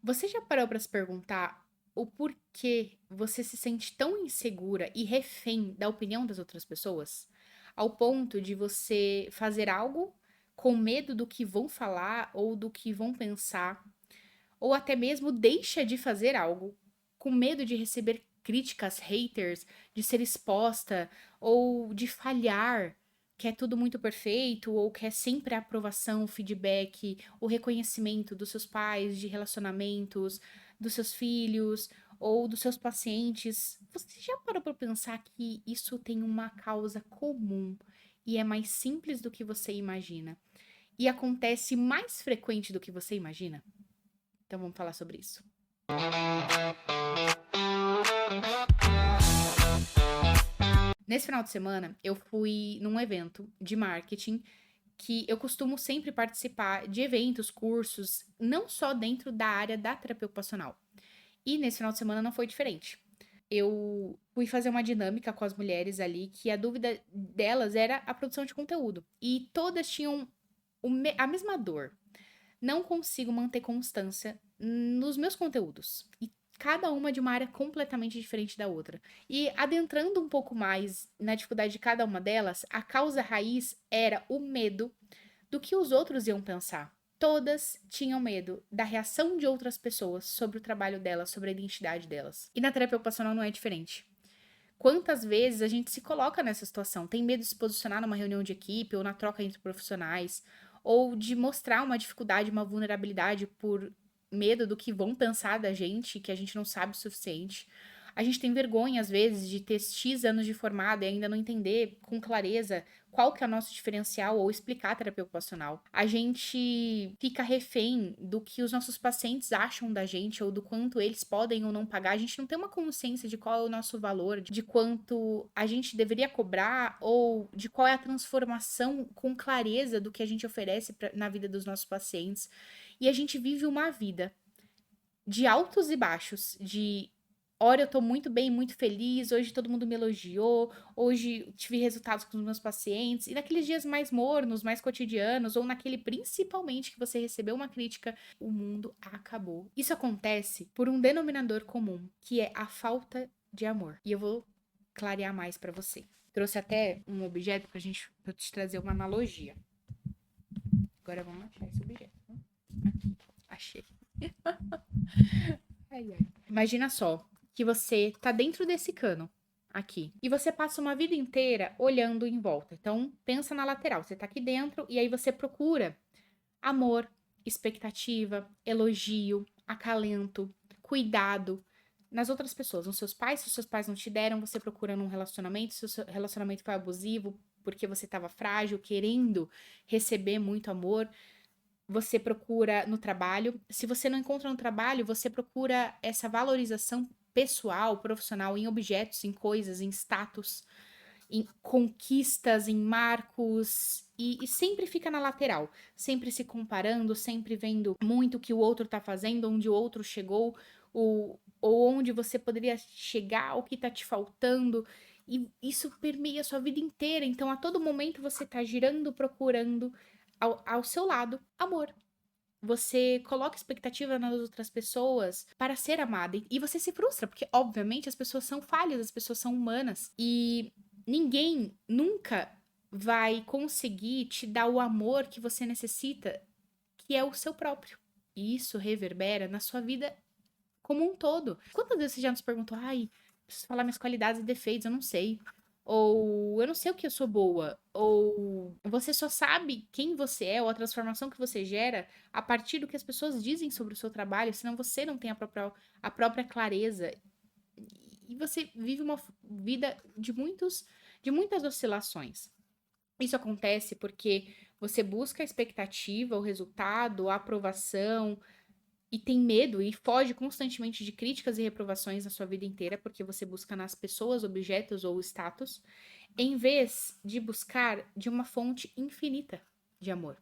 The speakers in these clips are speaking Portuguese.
Você já parou para se perguntar o porquê você se sente tão insegura e refém da opinião das outras pessoas? Ao ponto de você fazer algo com medo do que vão falar ou do que vão pensar, ou até mesmo deixa de fazer algo com medo de receber críticas, haters, de ser exposta ou de falhar, quer tudo muito perfeito ou quer sempre a aprovação, o feedback, o reconhecimento dos seus pais, de relacionamentos, dos seus filhos ou dos seus pacientes. Você já parou para pensar que isso tem uma causa comum e é mais simples do que você imagina? E acontece mais frequente do que você imagina? Então vamos falar sobre isso. Nesse final de semana, eu fui num evento de marketing que eu costumo sempre participar de eventos, cursos, não só dentro da área da terapia ocupacional. E nesse final de semana não foi diferente. Eu fui fazer uma dinâmica com as mulheres ali que a dúvida delas era a produção de conteúdo. E todas tinham a mesma dor. Não consigo manter constância nos meus conteúdos. E cada uma de uma área completamente diferente da outra. E adentrando um pouco mais na dificuldade de cada uma delas, a causa raiz era o medo do que os outros iam pensar. Todas tinham medo da reação de outras pessoas sobre o trabalho delas, sobre a identidade delas. E na terapia ocupacional não é diferente. Quantas vezes a gente se coloca nessa situação? Tem medo de se posicionar numa reunião de equipe ou na troca entre profissionais, ou de mostrar uma dificuldade, uma vulnerabilidade por medo do que vão pensar da gente, que a gente não sabe o suficiente. A gente tem vergonha, às vezes, de ter X anos de formado e ainda não entender com clareza qual que é o nosso diferencial ou explicar a terapia ocupacional. A gente fica refém do que os nossos pacientes acham da gente ou do quanto eles podem ou não pagar. A gente não tem uma consciência de qual é o nosso valor, de quanto a gente deveria cobrar ou de qual é a transformação com clareza do que a gente oferece na vida dos nossos pacientes. E a gente vive uma vida de altos e baixos, de hora eu tô muito bem, muito feliz, hoje todo mundo me elogiou, hoje tive resultados com os meus pacientes, e naqueles dias mais mornos, mais cotidianos, ou naquele principalmente que você recebeu uma crítica, o mundo acabou. Isso acontece por um denominador comum, que é a falta de amor. E eu vou clarear mais pra você. Trouxe até um objeto pra te trazer uma analogia. Agora vamos achar esse objeto. Aqui, achei. Ai, ai. Imagina só que você tá dentro desse cano aqui e você passa uma vida inteira olhando em volta. Então, pensa na lateral. Você tá aqui dentro e aí você procura amor, expectativa, elogio, acalento, cuidado nas outras pessoas, nos seus pais. Se os seus pais não te deram, você procura num relacionamento. Se o seu relacionamento foi abusivo, porque você estava frágil, querendo receber muito amor, você procura no trabalho. Se você não encontra no trabalho, você procura essa valorização pessoal, profissional, em objetos, em coisas, em status, em conquistas, em marcos, e sempre fica na lateral, sempre se comparando, sempre vendo muito o que o outro tá fazendo, onde o outro chegou, ou onde você poderia chegar, o que tá te faltando. E isso permeia a sua vida inteira. Então, a todo momento você tá girando, procurando ao seu lado amor. Você coloca expectativa nas outras pessoas para ser amada. E você se frustra, porque, obviamente, as pessoas são falhas, as pessoas são humanas. E ninguém nunca vai conseguir te dar o amor que você necessita, que é o seu próprio. E isso reverbera na sua vida como um todo. Quantas vezes você já nos perguntou, ai, preciso falar minhas qualidades e defeitos, eu não sei. Ou eu não sei o que eu sou boa. Ou você só sabe quem você é ou a transformação que você gera a partir do que as pessoas dizem sobre o seu trabalho, senão você não tem a própria clareza. E você vive uma vida de muitas oscilações. Isso acontece porque você busca a expectativa, o resultado, a aprovação, e tem medo e foge constantemente de críticas e reprovações na sua vida inteira, porque você busca nas pessoas, objetos ou status, em vez de buscar de uma fonte infinita de amor,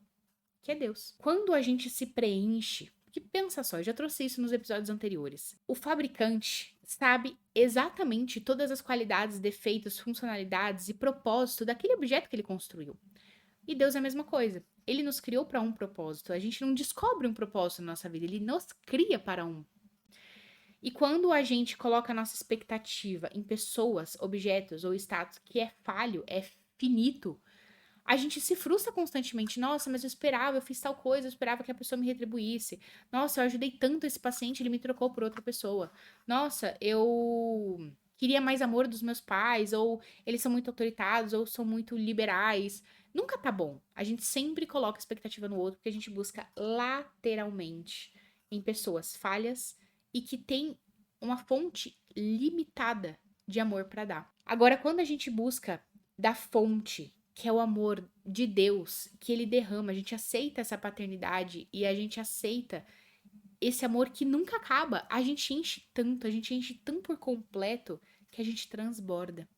que é Deus. Quando a gente se preenche, que pensa só, eu já trouxe isso nos episódios anteriores. O fabricante sabe exatamente todas as qualidades, defeitos, funcionalidades e propósito daquele objeto que ele construiu. E Deus é a mesma coisa. Ele nos criou para um propósito. A gente não descobre um propósito na nossa vida, ele nos cria para um. E quando a gente coloca a nossa expectativa em pessoas, objetos ou status que é falho, é finito, a gente se frustra constantemente. Nossa, mas eu esperava, eu fiz tal coisa, eu esperava que a pessoa me retribuísse. Nossa, eu ajudei tanto esse paciente, ele me trocou por outra pessoa. Nossa, eu queria mais amor dos meus pais, ou eles são muito autoritários, ou são muito liberais. Nunca tá bom. A gente sempre coloca expectativa no outro, porque a gente busca lateralmente em pessoas falhas e que tem uma fonte limitada de amor para dar. Agora, quando a gente busca da fonte, que é o amor de Deus, que ele derrama, a gente aceita essa paternidade e a gente aceita esse amor que nunca acaba. A gente enche tanto, a gente enche tão por completo que a gente transborda.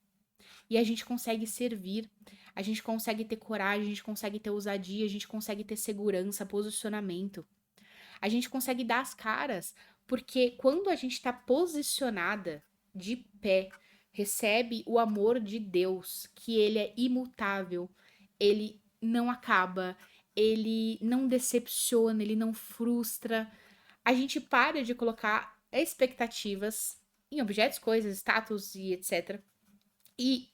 E a gente consegue servir, a gente consegue ter coragem, a gente consegue ter ousadia, a gente consegue ter segurança, posicionamento. A gente consegue dar as caras, porque quando a gente está posicionada de pé, recebe o amor de Deus, que ele é imutável, ele não acaba, ele não decepciona, ele não frustra. A gente para de colocar expectativas em objetos, coisas, status e etc. E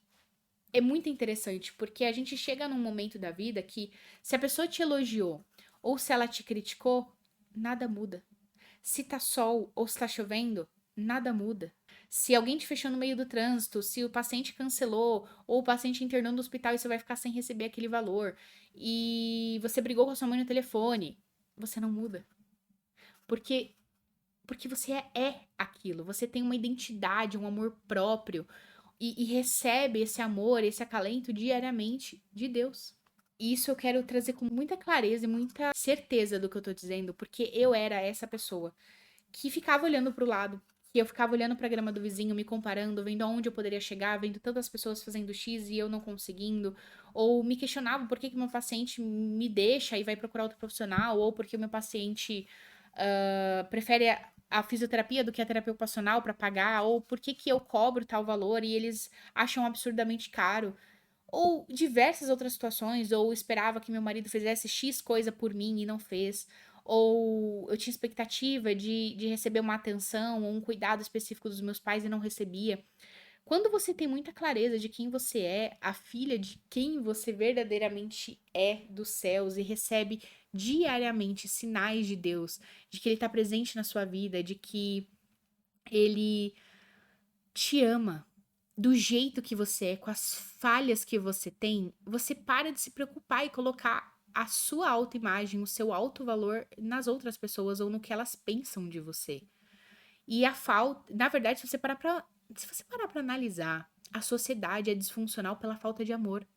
é muito interessante, porque a gente chega num momento da vida que, se a pessoa te elogiou ou se ela te criticou, nada muda. Se tá sol ou se tá chovendo, nada muda. Se alguém te fechou no meio do trânsito, se o paciente cancelou, ou o paciente internou no hospital e você vai ficar sem receber aquele valor, e você brigou com a sua mãe no telefone, você não muda. Porque você é aquilo, você tem uma identidade, um amor próprio, e recebe esse amor, esse acalento diariamente de Deus. E isso eu quero trazer com muita clareza e muita certeza do que eu tô dizendo, porque eu era essa pessoa que ficava olhando para o lado, que eu ficava olhando para a grama do vizinho, me comparando, vendo aonde eu poderia chegar, vendo tantas pessoas fazendo X e eu não conseguindo, ou me questionava por que que meu paciente me deixa e vai procurar outro profissional, ou porque o meu paciente prefere a fisioterapia do que a terapia ocupacional para pagar, ou por que que eu cobro tal valor e eles acham absurdamente caro. Ou diversas outras situações, ou esperava que meu marido fizesse X coisa por mim e não fez. Ou eu tinha expectativa de receber uma atenção ou um cuidado específico dos meus pais e não recebia. Quando você tem muita clareza de quem você é, a filha de quem você verdadeiramente é dos céus e recebe diariamente sinais de Deus, de que Ele está presente na sua vida, de que Ele te ama do jeito que você é, com as falhas que você tem, você para de se preocupar e colocar a sua autoimagem, o seu alto valor nas outras pessoas ou no que elas pensam de você. E a falta, na verdade, se você parar para analisar, a sociedade é disfuncional pela falta de amor.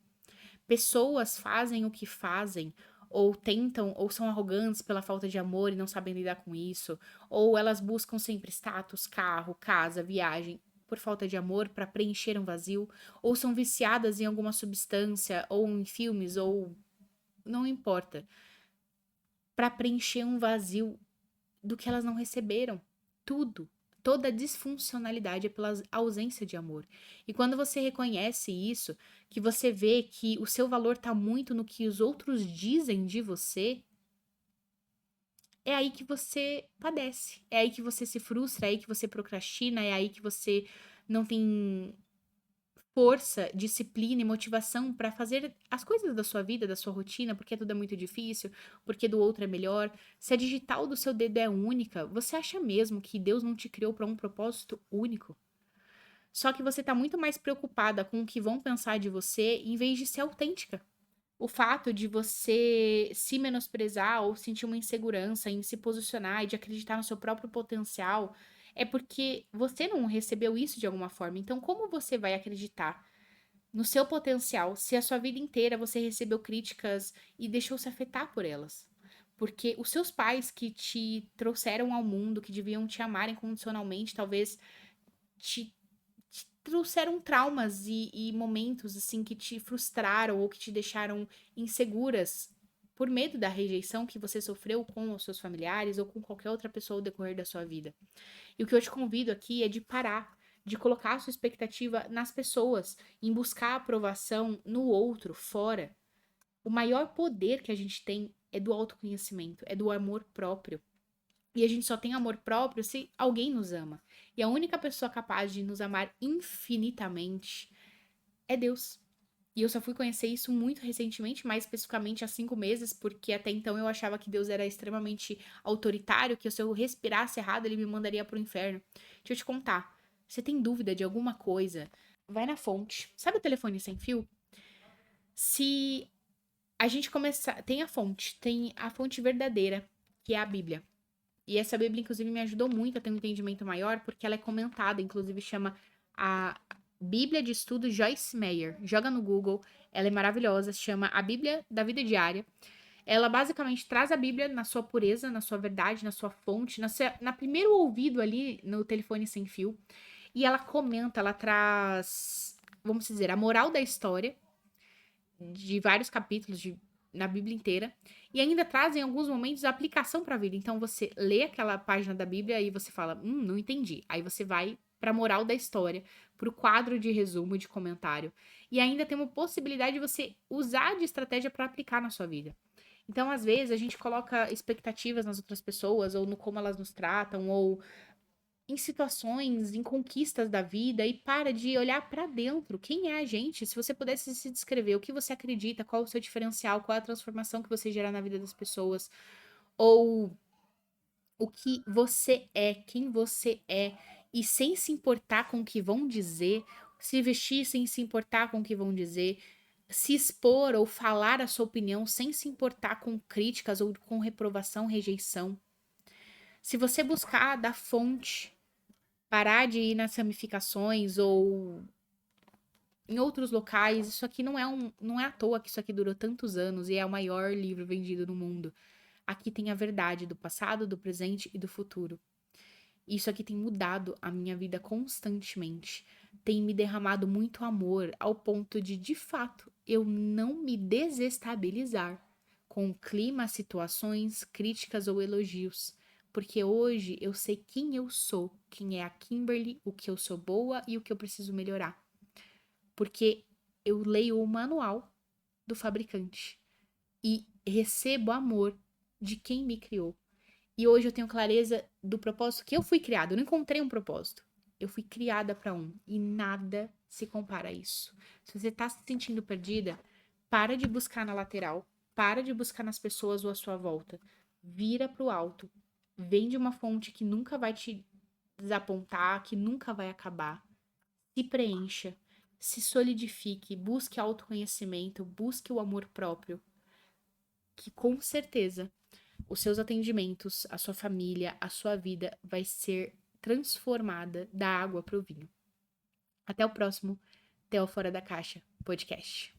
Pessoas fazem o que fazem, ou tentam, ou são arrogantes pela falta de amor e não sabem lidar com isso, ou elas buscam sempre status, carro, casa, viagem, por falta de amor para preencher um vazio, ou são viciadas em alguma substância, ou em filmes, ou não importa, para preencher um vazio do que elas não receberam. Tudo. Toda disfuncionalidade é pela ausência de amor. E quando você reconhece isso, que você vê que o seu valor está muito no que os outros dizem de você, é aí que você padece. É aí que você se frustra, é aí que você procrastina, é aí que você não tem força, disciplina e motivação para fazer as coisas da sua vida, da sua rotina, porque tudo é muito difícil, porque do outro é melhor. Se a digital do seu dedo é única, você acha mesmo que Deus não te criou para um propósito único? Só que você tá muito mais preocupada com o que vão pensar de você em vez de ser autêntica. O fato de você se menosprezar ou sentir uma insegurança em se posicionar e de acreditar no seu próprio potencial é porque você não recebeu isso de alguma forma. Então, como você vai acreditar no seu potencial se a sua vida inteira você recebeu críticas e deixou se afetar por elas? Porque os seus pais que te trouxeram ao mundo, que deviam te amar incondicionalmente, talvez te trouxeram traumas e momentos assim que te frustraram ou que te deixaram inseguras por medo da rejeição que você sofreu com os seus familiares ou com qualquer outra pessoa ao decorrer da sua vida. E o que eu te convido aqui é de parar, de colocar a sua expectativa nas pessoas, em buscar a aprovação no outro, fora. O maior poder que a gente tem é do autoconhecimento, é do amor próprio. E a gente só tem amor próprio se alguém nos ama. E a única pessoa capaz de nos amar infinitamente é Deus. E eu só fui conhecer isso muito recentemente, mais especificamente há 5 meses, porque até então eu achava que Deus era extremamente autoritário, que se eu respirasse errado, ele me mandaria pro inferno. Deixa eu te contar. Você tem dúvida de alguma coisa? Vai na fonte. Sabe o telefone sem fio? Se a gente começar. Tem a fonte verdadeira, que é a Bíblia. E essa Bíblia, inclusive, me ajudou muito a ter um entendimento maior, porque ela é comentada, inclusive chama a Bíblia de Estudo Joyce Meyer. Joga no Google, ela é maravilhosa, se chama A Bíblia da Vida Diária. Ela basicamente traz a Bíblia na sua pureza, na sua verdade, na sua fonte, na primeiro ouvido ali no telefone sem fio. E ela comenta, ela traz, vamos dizer, a moral da história de vários capítulos na Bíblia inteira. E ainda traz, em alguns momentos, a aplicação para a vida. Então, você lê aquela página da Bíblia e você fala, não entendi. Aí você vai para a moral da história, para o quadro de resumo, de comentário. E ainda tem uma possibilidade de você usar de estratégia para aplicar na sua vida. Então, às vezes, a gente coloca expectativas nas outras pessoas, ou no como elas nos tratam, ou em situações, em conquistas da vida e para de olhar para dentro. Quem é a gente? Se você pudesse se descrever, o que você acredita, qual o seu diferencial, qual é a transformação que você gerar na vida das pessoas, ou o que você é, quem você é, e sem se importar com o que vão dizer, se vestir sem se importar com o que vão dizer, se expor ou falar a sua opinião sem se importar com críticas ou com reprovação, rejeição. Se você buscar da fonte, parar de ir nas ramificações ou em outros locais, isso aqui não é à toa que isso aqui durou tantos anos e é o maior livro vendido no mundo. Aqui tem a verdade do passado, do presente e do futuro. Isso aqui tem mudado a minha vida constantemente. Tem me derramado muito amor ao ponto de fato, eu não me desestabilizar com clima, situações, críticas ou elogios. Porque hoje eu sei quem eu sou, quem é a Kimberly, o que eu sou boa e o que eu preciso melhorar. Porque eu leio o manual do fabricante e recebo amor de quem me criou. E hoje eu tenho clareza do propósito que eu fui criada. Eu não encontrei um propósito. Eu fui criada para um. E nada se compara a isso. Se você tá se sentindo perdida, para de buscar na lateral. Para de buscar nas pessoas ou à sua volta. Vira pro alto. Vem de uma fonte que nunca vai te desapontar, que nunca vai acabar. Se preencha. Se solidifique. Busque autoconhecimento. Busque o amor próprio. Que com certeza os seus atendimentos, a sua família, a sua vida vai ser transformada da água para o vinho. Até o próximo Theo Fora da Caixa podcast.